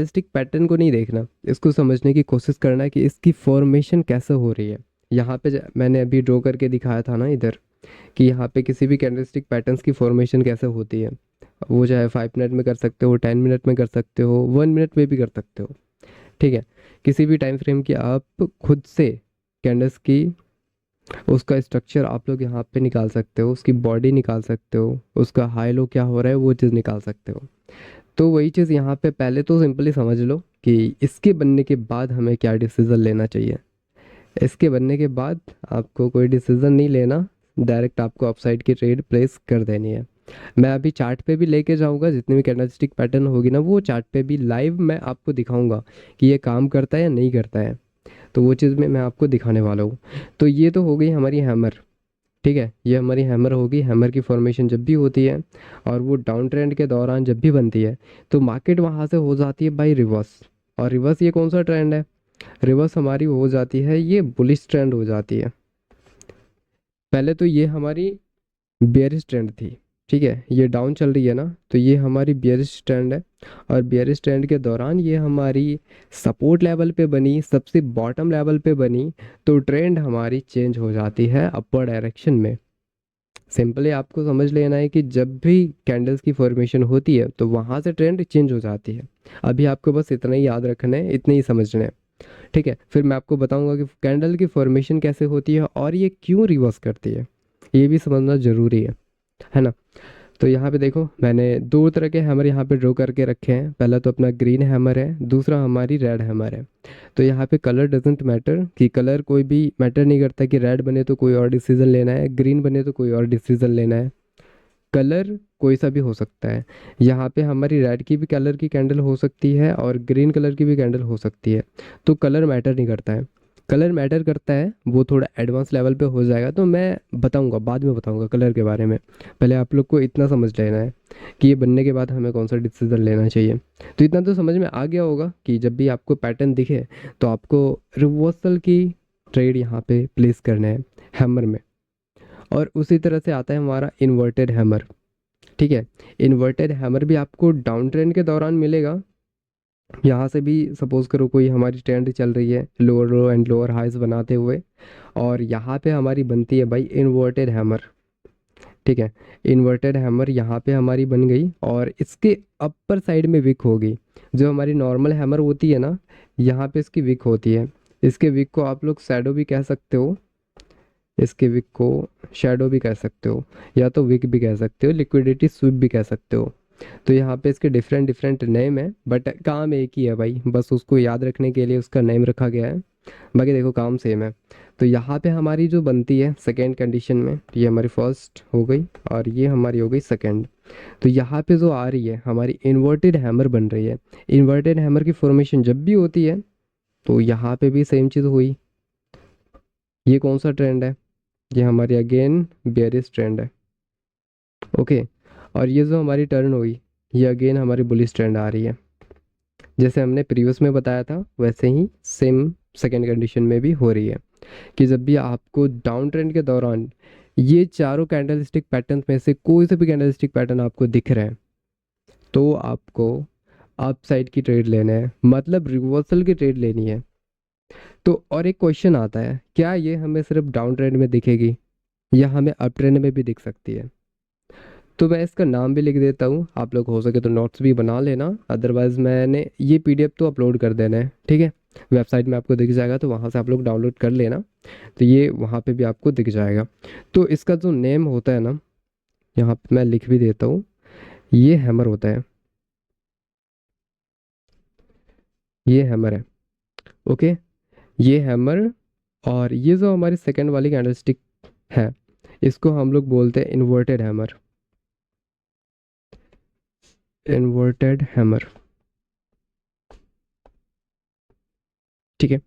Candlestick pattern को नहीं देखना, इसको समझने की कोशिश करना कि इसकी फॉर्मेशन कैसे हो रही है। यहाँ पे मैंने अभी ड्रॉ करके दिखाया था ना इधर, कि यहाँ पे किसी भी कैंडलस्टिक पैटर्न्स की फॉर्मेशन कैसे होती है। वो चाहे 5 मिनट में कर सकते हो, 10 मिनट में कर सकते हो, 1 मिनट में भी कर सकते हो। ठीक है, किसी भी टाइम फ्रेम की आप खुद से कैंडल्स की उसका स्ट्रक्चर आप लोग यहाँ पे निकाल सकते हो, उसकी बॉडी निकाल सकते हो, उसका हाई लो क्या हो रहा है वो चीज़ निकाल सकते हो। तो वही चीज़ यहाँ पे पहले तो सिंपली समझ लो कि इसके बनने के बाद हमें क्या डिसीज़न लेना चाहिए। इसके बनने के बाद आपको कोई डिसीज़न नहीं लेना, डायरेक्ट आपको अपसाइड की ट्रेड प्लेस कर देनी है। मैं अभी चार्ट पे भी लेके जाऊंगा, जितनी भी कैंडलस्टिक पैटर्न होगी ना वो चार्ट पे भी लाइव मैं आपको दिखाऊंगा कि ये काम करता है या नहीं करता है। तो वो चीज़ में मैं आपको दिखाने वाला हूँ। तो ये तो हो गई हमारी हैमर। ठीक है, ये हमारी हैमर होगी। हैमर की फॉर्मेशन जब भी होती है और वो डाउन ट्रेंड के दौरान जब भी बनती है तो मार्केट वहाँ से हो जाती है बाई रिवर्स। और रिवर्स ये कौन सा ट्रेंड है? रिवर्स हमारी हो जाती है, ये बुलिश ट्रेंड हो जाती है। पहले तो ये हमारी बेयरिश ट्रेंड थी। ठीक है, ये डाउन चल रही है ना, तो ये हमारी बियरिश ट्रेंड है। और बियरिश ट्रेंड के दौरान ये हमारी सपोर्ट लेवल पे बनी, सबसे बॉटम लेवल पे बनी, तो ट्रेंड हमारी चेंज हो जाती है अपर डायरेक्शन में। सिंपली आपको समझ लेना है कि जब भी कैंडल्स की फॉर्मेशन होती है तो वहाँ से ट्रेंड चेंज हो जाती है। अभी आपको बस इतना ही याद रखना है, इतने ही समझना है। ठीक है, फिर मैं आपको बताऊंगा कि कैंडल की फॉर्मेशन कैसे होती है और ये क्यों रिवर्स करती है, ये भी समझना ज़रूरी है ना। तो यहाँ पे देखो मैंने दो तरह के हैमर यहाँ पे ड्रॉ करके रखे हैं। पहला तो अपना ग्रीन हैमर है, दूसरा हमारी रेड हैमर है। तो यहाँ पे कलर डजेंट मैटर, कि कलर कोई भी मैटर नहीं करता कि रेड बने तो कोई और डिसीजन लेना है, ग्रीन बने तो कोई और डिसीजन लेना है। कलर कोई सा भी हो सकता है। यहाँ पे हमारी रेड की भी कलर की कैंडल हो सकती है और ग्रीन कलर की भी कैंडल हो सकती है। तो कलर मैटर नहीं करता है। कलर मैटर करता है, वो थोड़ा एडवांस लेवल पे हो जाएगा, तो मैं बताऊंगा, बाद में बताऊंगा कलर के बारे में। पहले आप लोग को इतना समझ लेना है कि ये बनने के बाद हमें कौन सा डिसीजन लेना चाहिए। तो इतना तो समझ में आ गया होगा कि जब भी आपको पैटर्न दिखे तो आपको रिवर्सल की ट्रेड यहाँ पे प्लेस करना है हैमर में। और उसी तरह से आता है हमारा इन्वर्टेड हैमर। ठीक है, इन्वर्टेड हैमर भी आपको डाउन ट्रेंड के दौरान मिलेगा। यहाँ से भी सपोज करो कोई हमारी ट्रेंड चल रही है lower low and lower highs बनाते हुए, और यहाँ पे हमारी बनती है भाई इन्वर्टेड हैमर। ठीक है, इन्वर्टेड हैमर यहाँ पे हमारी बन गई और इसके अपर साइड में विक होगी। जो हमारी नॉर्मल हैमर होती है ना, यहाँ पे इसकी विक होती है। इसके विक को आप लोग शैडो भी कह सकते हो, इसके विक को शैडो भी कह सकते हो, या तो विक भी कह सकते हो, लिक्विडिटी स्विप भी कह सकते हो। तो यहाँ पे इसके डिफरेंट डिफरेंट नेम है, बट काम एक ही है भाई, बस उसको याद रखने के लिए उसका नेम रखा गया है। बाकी देखो काम सेम है। तो यहाँ पे हमारी जो बनती है सेकेंड कंडीशन में, ये हमारी फर्स्ट हो गई और ये हमारी हो गई सेकेंड। तो यहाँ पे जो आ रही है हमारी इन्वर्टेड हैमर बन रही है। इन्वर्टेड हैमर की फॉर्मेशन जब भी होती है तो यहाँ पे भी सेम चीज़ हुई। ये कौन सा ट्रेंड है? ये हमारी अगेन बेयरिश ट्रेंड है। ओके, और ये जो हमारी टर्न हुई, ये अगेन हमारी बुलिश ट्रेंड आ रही है। जैसे हमने प्रीवियस में बताया था वैसे ही सेम सेकेंड कंडीशन में भी हो रही है, कि जब भी आपको डाउन ट्रेंड के दौरान ये चारों कैंडलस्टिक पैटर्न में से कोई से भी कैंडलस्टिक पैटर्न आपको दिख रहे हैं तो आपको अप साइड की ट्रेड लेना है, मतलब रिवर्सल की ट्रेड लेनी है। तो और एक क्वेश्चन आता है, क्या ये हमें सिर्फ डाउन ट्रेंड में दिखेगी या हमें अप ट्रेंड में भी दिख सकती है? तो मैं इसका नाम भी लिख देता हूँ, आप लोग हो सके तो नोट्स भी बना लेना, अदरवाइज मैंने ये पीडीएफ तो अपलोड कर देना है। ठीक है, वेबसाइट में आपको दिख जाएगा तो वहाँ से आप लोग डाउनलोड कर लेना। तो ये वहाँ पे भी आपको दिख जाएगा। तो इसका जो नेम होता है ना, यहाँ पे मैं लिख भी देता हूँ, ये हैमर होता है, ये हैमर है। ओके, ये हैमर। और ये जो हमारी सेकेंड वाली कैंडलस्टिक है, इसको हम लोग बोलते हैं इन्वर्टेड हैमर। Inverted hammer. ठीक है,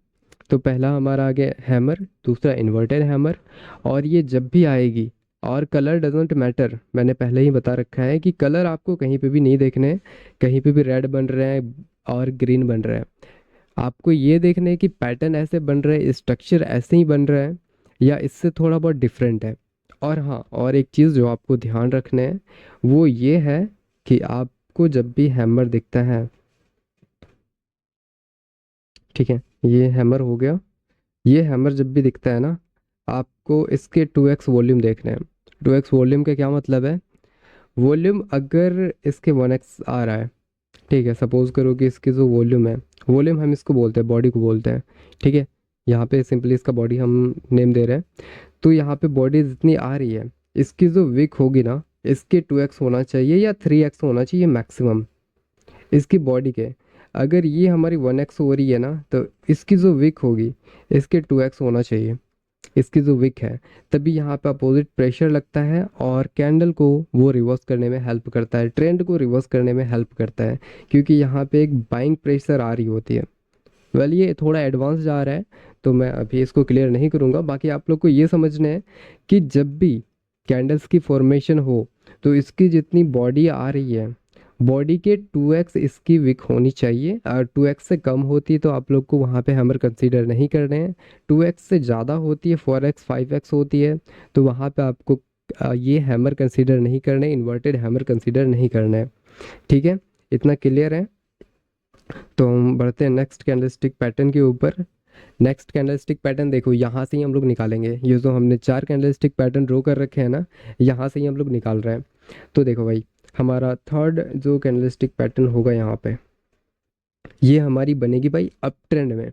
तो पहला हमारा आ गया हैमर, दूसरा इन्वर्टेड हैमर। और ये जब भी आएगी, और कलर डजेंट मैटर, मैंने पहले ही बता रखा है कि कलर आपको कहीं पे भी नहीं देखने हैं। कहीं पे भी रेड बन रहे हैं और ग्रीन बन रहे हैं, आपको ये देखना है कि पैटर्न ऐसे बन रहे हैं, स्ट्रक्चर ऐसे ही बन रहा है या इससे थोड़ा बहुत डिफरेंट है। और हाँ, और एक चीज़ जो आपको ध्यान रखना है वो ये है कि आपको जब भी हैमर दिखता है ठीक है, ये हैमर हो गया। ये हैमर जब भी दिखता है ना, आपको इसके 2x वॉल्यूम देखने हैं। 2x वॉल्यूम का क्या मतलब है? वॉल्यूम अगर इसके 1x आ रहा है, ठीक है, सपोज करो कि इसकी जो वॉल्यूम है, वॉल्यूम हम इसको बोलते हैं, बॉडी को बोलते हैं, ठीक है। यहाँ पे सिंपली इसका बॉडी हम नेम दे रहे हैं। तो यहाँ पे बॉडी जितनी आ रही है, इसकी जो विक होगी ना, इसके 2x होना चाहिए या 3x होना चाहिए मैक्सिमम इसकी बॉडी के। अगर ये हमारी 1x हो रही है ना, तो इसकी जो विक होगी, इसके 2x होना चाहिए इसकी जो विक है। तभी यहाँ पे अपोजिट प्रेशर लगता है और कैंडल को वो रिवर्स करने में हेल्प करता है, ट्रेंड को रिवर्स करने में हेल्प करता है, क्योंकि यहाँ पे एक बाइंग प्रेशर आ रही होती है। वेल ये थोड़ा एडवांस जा रहा है, तो मैं अभी इसको क्लियर नहीं करूँगा। बाकी आप लोग को ये समझना है कि जब भी कैंडल्स की फॉर्मेशन हो, तो इसकी जितनी बॉडी आ रही है, बॉडी के 2x इसकी विक होनी चाहिए। और 2x से कम होती है तो आप लोग को वहाँ पे हैमर कंसीडर नहीं करने हैं। 2x से ज़्यादा होती है, 4x 5x होती है, तो वहाँ पे आपको ये हैमर कंसीडर नहीं करने, इन्वर्टेड हैमर कंसीडर नहीं करना है। ठीक है, इतना क्लियर है। तो हम बढ़ते हैं नेक्स्ट कैंडलस्टिक पैटर्न के ऊपर। नेक्स्ट कैंडलस्टिक पैटर्न देखो, यहाँ से ही हम लोग निकालेंगे। ये जो हमने 4 कैंडलस्टिक पैटर्न ड्रॉ कर रखे हैं ना, यहाँ से ही हम लोग निकाल रहे हैं। तो देखो भाई, हमारा थर्ड जो कैंडलस्टिक पैटर्न होगा यहाँ पे, ये हमारी बनेगी भाई अप ट्रेंड में।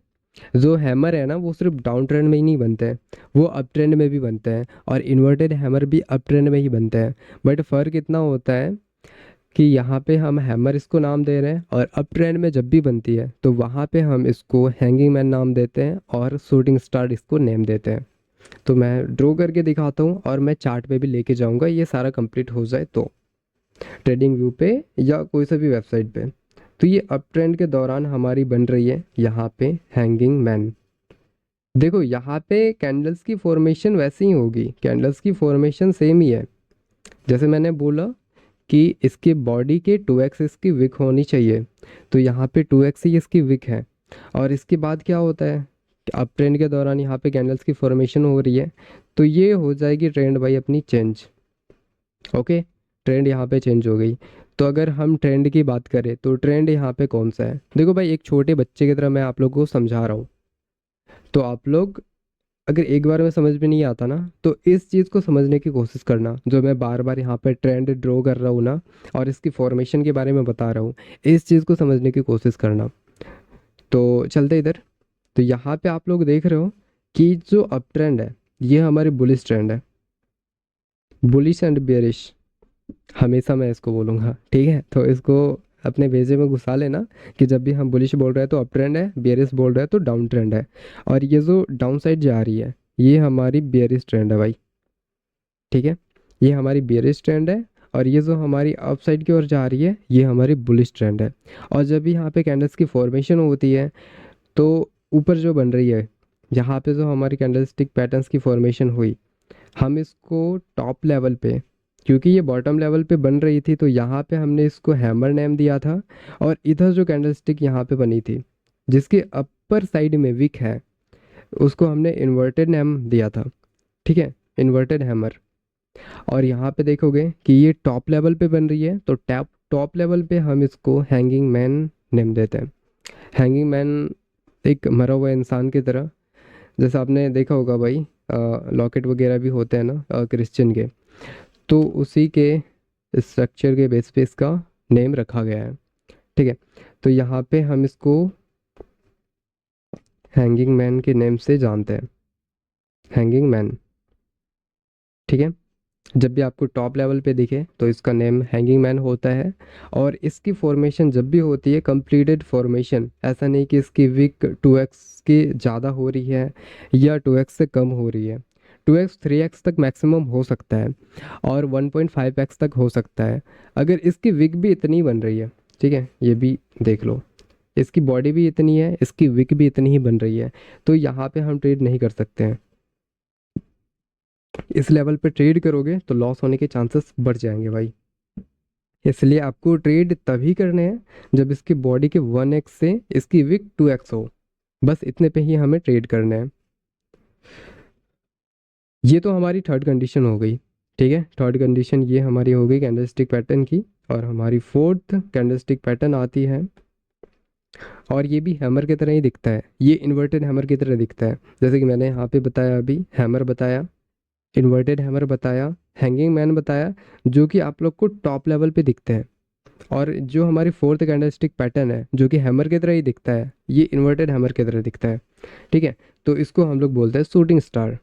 जो हैमर है ना, वो सिर्फ डाउन ट्रेंड में ही नहीं बनते हैं, वो अप ट्रेंड में भी बनते हैं, और इन्वर्टेड हैमर भी अप ट्रेंड में ही बनते हैं। बट फ़र्क इतना होता है कि यहाँ पे हम हैमर इसको नाम दे रहे हैं, और अप ट्रेंड में जब भी बनती है तो वहाँ पे हम इसको हैंगिंग मैन नाम देते हैं और शूटिंग स्टार इसको नेम देते हैं। तो मैं ड्रॉ करके दिखाता हूँ और मैं चार्ट पे भी लेके जाऊँगा, ये सारा कंप्लीट हो जाए तो, ट्रेडिंग व्यू पे या कोई सा भी वेबसाइट पे। तो ये अप ट्रेंड के दौरान हमारी बन रही है यहाँ पे हैंगिंग मैन। देखो यहाँ पे कैंडल्स की फॉर्मेशन वैसे ही होगी, कैंडल्स की फॉर्मेशन सेम ही है। जैसे मैंने बोला कि इसकी बॉडी के 2x इसकी विक होनी चाहिए, तो यहाँ पे 2x ही इसकी विक है। और इसके बाद क्या होता है, अप ट्रेंड के दौरान यहाँ पे कैंडल्स की फॉर्मेशन हो रही है, तो ये हो जाएगी ट्रेंड भाई अपनी चेंज। ओके, ट्रेंड यहाँ पे चेंज हो गई। तो अगर हम ट्रेंड की बात करें तो ट्रेंड यहाँ पे कौन सा है, देखो भाई एक छोटे बच्चे की तरह मैं आप लोगों को समझा रहा हूँ। तो आप लोग, अगर एक बार में समझ में नहीं आता ना, तो इस चीज़ को समझने की कोशिश करना, जो मैं बार बार यहाँ पे ट्रेंड ड्रॉ कर रहा हूँ ना, और इसकी फॉर्मेशन के बारे में बता रहा हूँ, इस चीज़ को समझने की कोशिश करना। तो चलते इधर। तो यहाँ पे आप लोग देख रहे हो कि जो अप ट्रेंड है, ये हमारी बुलिश ट्रेंड है, बुलिश एंड बेयरिश, हमेशा मैं इसको बोलूँगा, ठीक है। तो इसको अपने भेजे में घुसा लेना कि जब भी हम बुलिश बोल रहे हैं तो अप ट्रेंड है, बेयरिश बोल रहे हैं तो डाउन ट्रेंड है। और ये जो डाउन साइड जा रही है, ये हमारी बेयरिश ट्रेंड है भाई, ठीक है, ये हमारी बेयरिश ट्रेंड है। और ये जो हमारी अप साइड की ओर जा रही है, ये हमारी बुलिश ट्रेंड है। और जब भी यहाँ पे कैंडल्स की फॉर्मेशन होती है, तो ऊपर जो बन रही है, यहाँ पे जो हमारी कैंडलस्टिक पैटर्न्स की फॉर्मेशन हुई, हम इसको टॉप लेवल पे, क्योंकि ये बॉटम लेवल पे बन रही थी, तो यहाँ पे हमने इसको हैमर नेम दिया था। और इधर जो कैंडलस्टिक यहाँ पे बनी थी, जिसके अपर साइड में विक है, उसको हमने इन्वर्टेड नेम दिया था, ठीक है, इन्वर्टेड हैमर। और यहाँ पे देखोगे कि ये टॉप लेवल पे बन रही है, तो टॉप टॉप लेवल पे हम इसको हैंगिंग मैन नेम देते हैं। हैंगिंग मैन एक मरा हुआ इंसान की तरह, जैसा आपने देखा होगा भाई, लॉकेट वगैरह भी होते हैं ना क्रिश्चियन के, तो उसी के स्ट्रक्चर के बेस पे इसका नेम रखा गया है, ठीक है। तो यहाँ पे हम इसको हैंगिंग मैन के नेम से जानते हैं, हैंगिंग मैन, ठीक है। जब भी आपको टॉप लेवल पे दिखे तो इसका नेम हैंगिंग मैन होता है। और इसकी फॉर्मेशन जब भी होती है कंप्लीटेड फॉर्मेशन, ऐसा नहीं कि इसकी विक 2x की ज़्यादा हो रही है या 2x से कम हो रही है, 2x 3x तक मैक्सिमम हो सकता है, और 1.5x तक हो सकता है। अगर इसकी विक भी इतनी बन रही है, ठीक है, ये भी देख लो, इसकी बॉडी भी इतनी है, इसकी विक भी इतनी ही बन रही है, तो यहाँ पे हम ट्रेड नहीं कर सकते हैं। इस लेवल पे ट्रेड करोगे तो लॉस होने के चांसेस बढ़ जाएंगे भाई। इसलिए आपको ट्रेड तभी करने हैं जब इसकी बॉडी के 1x से इसकी विक 2x हो, बस इतने पे ही हमें ट्रेड करना है। ये तो हमारी थर्ड कंडीशन हो गई, ठीक है, थर्ड कंडीशन ये हमारी हो गई कैंडलस्टिक पैटर्न की। और हमारी फोर्थ कैंडलस्टिक पैटर्न आती है और ये भी हैमर की तरह ही दिखता है, ये इन्वर्टेड हैमर की तरह दिखता है। जैसे कि मैंने यहाँ पे बताया, अभी हैमर बताया, इन्वर्टेड हैमर बताया, हैंगिंग मैन बताया, जो कि आप लोग को टॉप लेवल पे दिखते हैं। और जो हमारी फोर्थ कैंडलस्टिक पैटर्न है जो कि हैमर की तरह ही दिखता है, ये इन्वर्टेड हैमर की तरह दिखता है। ठीक है, तो इसको हम लोग बोलते हैं शूटिंग स्टार।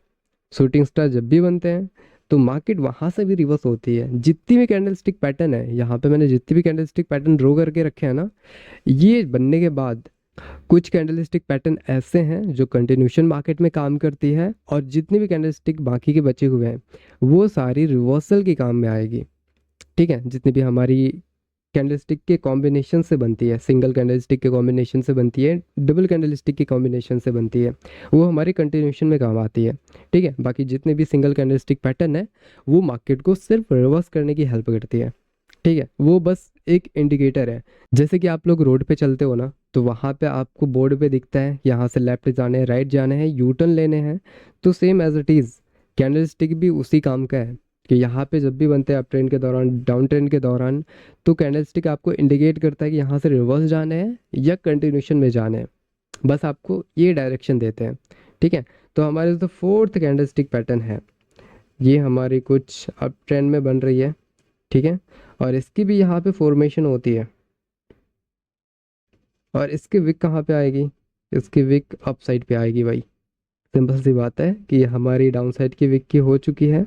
शूटिंग स्टार जब भी बनते हैं तो मार्केट वहाँ से भी रिवर्स होती है। जितनी भी कैंडलस्टिक पैटर्न है, यहाँ पे मैंने जितनी भी कैंडलस्टिक पैटर्न ड्रॉ करके रखे हैं ना, ये बनने के बाद कुछ कैंडलस्टिक पैटर्न ऐसे हैं जो कंटिन्यूशन मार्केट में काम करती है, और जितनी भी कैंडलस्टिक बाकी के बचे हुए हैं वो सारी रिवर्सल के काम में आएगी। ठीक है, जितनी भी हमारी कैंडलस्टिक के कॉम्बिनेशन से बनती है, सिंगल कैंडलस्टिक के कॉम्बिनेशन से बनती है, डबल कैंडलस्टिक के कॉम्बिनेशन से बनती है, वो हमारी कंटिन्यूशन में काम आती है। ठीक है, बाकी जितने भी सिंगल कैंडलस्टिक पैटर्न है वो मार्केट को सिर्फ रिवर्स करने की हेल्प करती है। ठीक है, वो बस एक इंडिकेटर है। जैसे कि आप लोग रोड पे चलते हो ना, तो वहाँ पे आपको बोर्ड पे दिखता है यहाँ से लेफ्ट जाने हैं, राइट जाने हैं, यू टर्न लेने हैं। तो same as it is candlestick भी उसी काम का है कि यहाँ पे जब भी बनते हैं अप ट्रेंड के दौरान, डाउन ट्रेंड के दौरान, तो कैंडलस्टिक आपको इंडिकेट करता है कि यहाँ से रिवर्स जाने हैं या कंटिन्यूशन में जाने हैं। बस आपको ये डायरेक्शन देते हैं। ठीक है, तो हमारे जो फोर्थ कैंडलस्टिक पैटर्न है, ये हमारी कुछ अप ट्रेंड में बन रही है। ठीक है, और इसकी भी यहाँ पे फॉर्मेशन होती है। और इसकी विक कहाँ पे आएगी? इसकी विक अप साइड पे आएगी भाई। सिंपल सी बात है कि हमारी डाउन साइड की विक की हो चुकी है,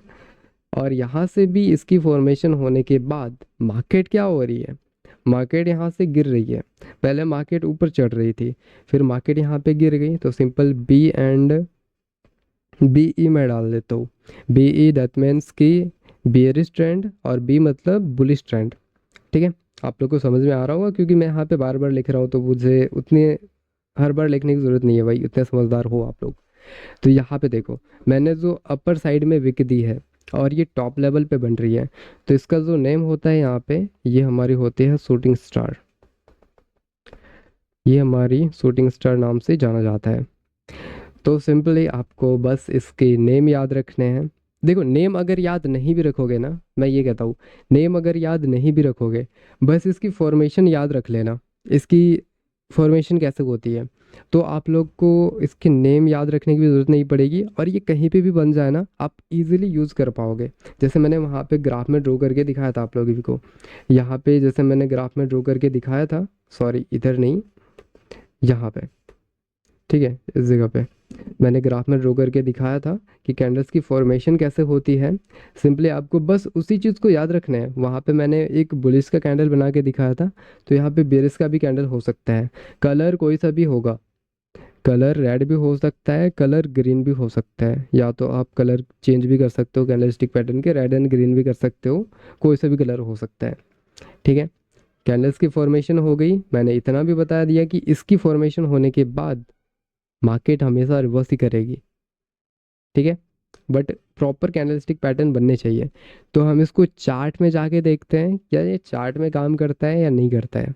और यहाँ से भी इसकी फॉर्मेशन होने के बाद मार्केट क्या हो रही है? मार्केट यहाँ से गिर रही है। पहले मार्केट ऊपर चढ़ रही थी, फिर मार्केट यहाँ पे गिर गई, तो simple B and B E मैं डाल देता हूँ। बी ई दैट मीन्स कि बियरिश ट्रेंड, और बी मतलब बुलिश ट्रेंड। ठीक है, आप लोग को समझ में आ रहा होगा क्योंकि मैं यहाँ पे बार बार लिख रहा हूँ, तो मुझे उतने हर बार लिखने की ज़रूरत नहीं है भाई, उतने समझदार हो आप लोग। तो यहाँ पे देखो, मैंने जो अपर साइड में विक दी है और ये टॉप लेवल पे बन रही है, तो इसका जो नेम होता है यहाँ पे, ये हमारी होती है शूटिंग स्टार। ये हमारी शूटिंग स्टार नाम से जाना जाता है। तो सिंपली आपको बस इसके नेम याद रखने हैं। देखो, नेम अगर याद नहीं भी रखोगे ना, मैं ये कहता हूँ, नेम अगर याद नहीं भी रखोगे, बस इसकी फॉर्मेशन याद रख लेना। इसकी फॉर्मेशन कैसे होती है, तो आप लोग को इसके नेम याद रखने की भी ज़रूरत नहीं पड़ेगी, और ये कहीं पे भी बन जाए ना, आप इजीली यूज़ कर पाओगे। जैसे मैंने वहाँ पे ग्राफ में ड्रॉ करके दिखाया था आप लोगों को, यहाँ पे जैसे मैंने ग्राफ में ड्रॉ करके दिखाया था, सॉरी इधर नहीं, यहाँ पे। ठीक है, इस जगह पे मैंने ग्राफ में ड्रॉ करके दिखाया था कि कैंडल्स की फॉर्मेशन कैसे होती है। सिंपली आपको बस उसी चीज़ को याद रखना है। वहाँ पे मैंने एक बुलिश का कैंडल बना के दिखाया था, तो यहाँ पे बेरिस का भी कैंडल हो सकता है। कलर कोई सा भी होगा, कलर रेड भी हो सकता है, कलर ग्रीन भी हो सकता है, या तो आप कलर चेंज भी कर सकते हो कैंडलस्टिक पैटर्न के, रेड एंड ग्रीन भी कर सकते हो, कोई सा भी कलर हो सकता है। ठीक है, कैंडल्स की फॉर्मेशन हो गई। मैंने इतना भी बता दिया कि इसकी फॉर्मेशन होने के बाद मार्केट हमेशा रिवर्स ही करेगी। ठीक है, बट प्रॉपर कैंडलस्टिक पैटर्न बनने चाहिए। तो हम इसको चार्ट में जाके देखते हैं क्या ये चार्ट में काम करता है या नहीं करता है।